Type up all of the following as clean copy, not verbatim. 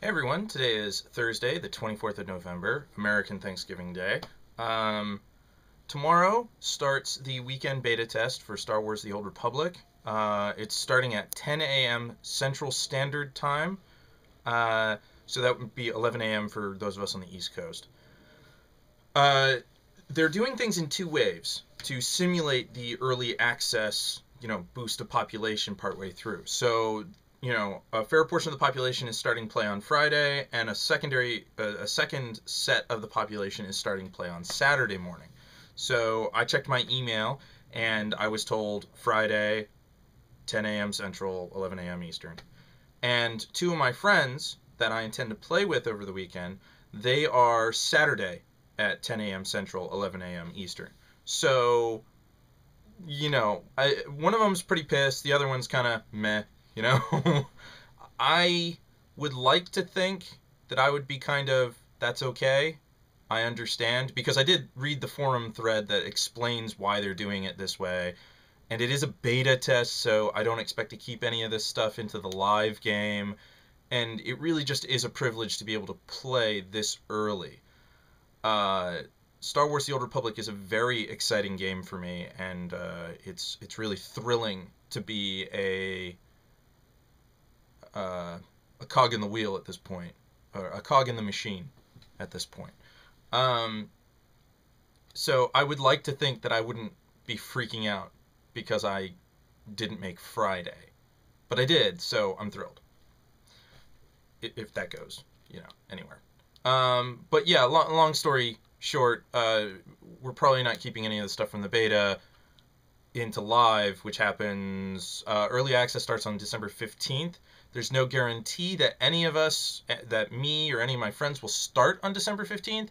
Hey everyone, today is Thursday, the 24th of November, American Thanksgiving Day. Um, Tomorrow starts the weekend beta test for Star Wars The Old Republic. It's starting at 10 a.m. Central Standard Time, uh, so that would be 11 a.m. for those of us on the East Coast. Uh, they're doing things in two waves to simulate the early access, boost of population partway through. So, a fair portion of the population is starting play on Friday, and a second set of the population is starting play on Saturday morning. So I checked my email, and I was told Friday, 10 a.m. Central, 11 a.m. Eastern. And two of my friends that I intend to play with over the weekend, they are Saturday at 10 a.m. Central, 11 a.m. Eastern. So, one of them's pretty pissed. The other one's kind of meh, you know? I would like to think that I would be kind of, that's okay. I understand. Because I did read the forum thread that explains why they're doing it this way. And it is a beta test, so I don't expect to keep any of this stuff into the live game. And it really just is a privilege to be able to play this early. Uh, Star Wars: The Old Republic is a very exciting game for me, and it's really thrilling to be a cog in the wheel at this point, or a cog in the machine at this point. Um, so I would like to think that I wouldn't be freaking out because I didn't make Friday, but I did, so I'm thrilled. If that goes, anywhere. But yeah, long story short, we're probably not keeping any of the stuff from the beta into live, which happens, early access starts on December 15th. There's no guarantee that any of us, that me or any of my friends will start on December 15th,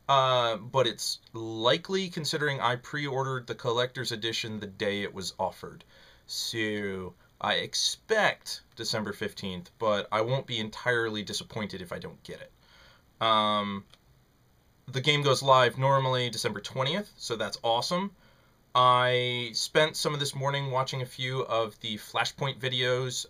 but it's likely considering I pre-ordered the collector's edition the day it was offered. So I expect December 15th, but I won't be entirely disappointed if I don't get it. The game goes live normally December 20th, so that's awesome. I spent some of this morning watching a few of the Flashpoint videos.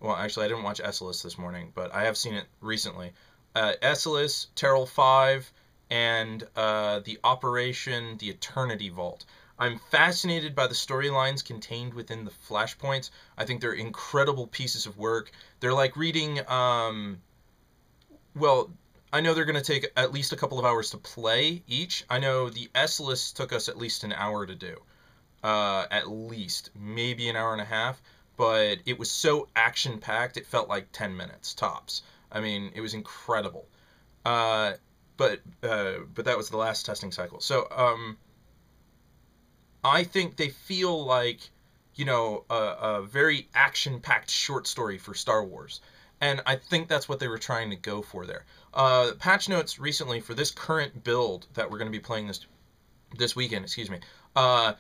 Well, actually, I didn't watch Essalus this morning, but I have seen it recently. Essalus, Terrell 5, and the Operation The Eternity Vault. I'm fascinated by the storylines contained within the Flashpoints. I think they're incredible pieces of work. They're like reading, well, I know they're going to take at least a couple of hours to play each. I know the S-list took us at least an hour to do. At least. Maybe an hour and a half. But it was so action-packed, it felt like 10 minutes, tops. I mean, it was incredible. But that was the last testing cycle. So, I think they feel like, a very action-packed short story for Star Wars. And I think that's what they were trying to go for there. Patch notes recently for this current build that we're going to be playing this weekend, excuse me. One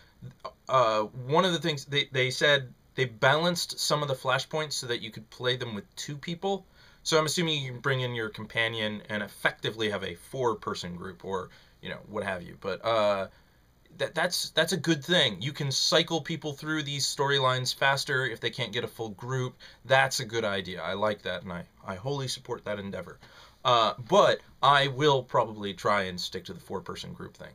of the things they said, they balanced some of the flashpoints so that you could play them with two people. So I'm assuming you can bring in your companion and effectively have a four-person group, or what have you. But that's a good thing. You can cycle people through these storylines faster if they can't get a full group. That's a good idea. I like that, and I wholly support that endeavor. But I will probably try and stick to the four-person group thing.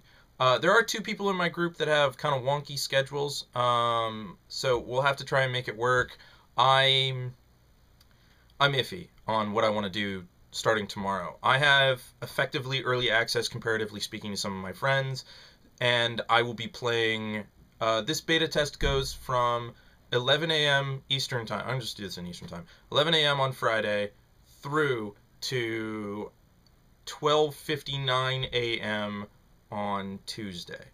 There are two people in my group that have kind of wonky schedules, so we'll have to try and make it work. I'm iffy on what I want to do starting tomorrow. I have effectively early access, comparatively speaking, to some of my friends, and I will be playing. This beta test goes from 11 a.m. Eastern time. I'm just do this in Eastern time. 11 a.m. on Friday through to 12:59 a.m. on Tuesday.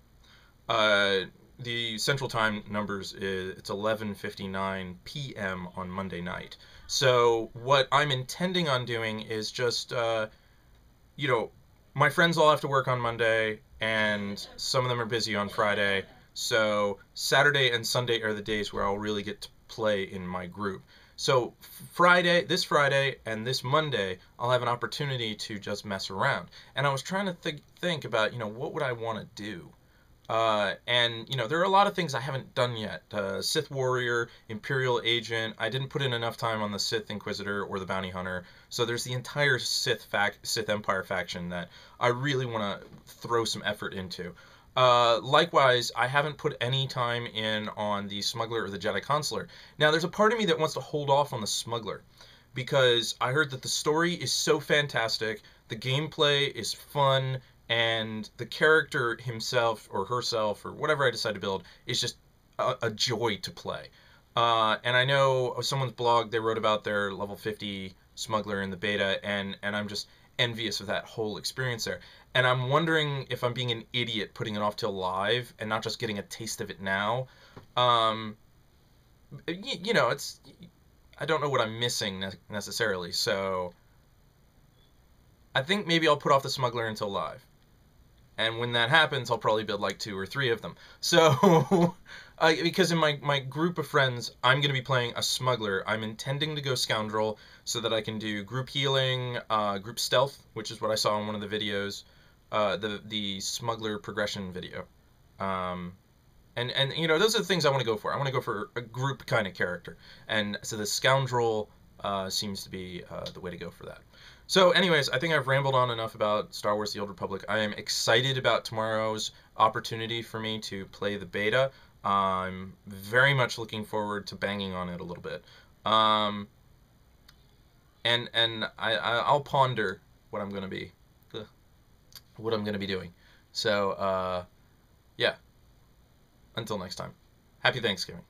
The Central Time numbers it's 11:59 p.m. on Monday night. So what I'm intending on doing is just my friends all have to work on Monday, and some of them are busy on Friday. So Saturday and Sunday are the days where I'll really get to play in my group. So this Friday, and this Monday, I'll have an opportunity to just mess around. And I was trying to think about, what would I want to do? And there are a lot of things I haven't done yet. Sith Warrior, Imperial Agent. I didn't put in enough time on the Sith Inquisitor or the Bounty Hunter. So there's the entire Sith Empire faction that I really want to throw some effort into. Likewise, I haven't put any time in on the Smuggler or the Jedi Consular. Now, there's a part of me that wants to hold off on the Smuggler because I heard that the story is so fantastic, the gameplay is fun, and the character himself or herself or whatever I decide to build is just a joy to play. And I know someone's blog, they wrote about their level 50 smuggler in the beta, and I'm just envious of that whole experience there. And I'm wondering if I'm being an idiot putting it off till live and not just getting a taste of it now. Um, it's I don't know what I'm missing necessarily, so I think maybe I'll put off the smuggler until live. And when that happens, I'll probably build like 2 or 3 of them. So, because in my group of friends, I'm going to be playing a smuggler. I'm intending to go scoundrel so that I can do group healing, group stealth, which is what I saw in one of the videos, the smuggler progression video. Um, and those are the things I want to go for. I want to go for a group kind of character, and so the scoundrel seems to be the way to go for that. So, anyways, I think I've rambled on enough about Star Wars: The Old Republic. I am excited about tomorrow's opportunity for me to play the beta. I'm very much looking forward to banging on it a little bit, and I'll ponder what I'm gonna be, what I'm gonna be doing. So, yeah. Until next time, happy Thanksgiving.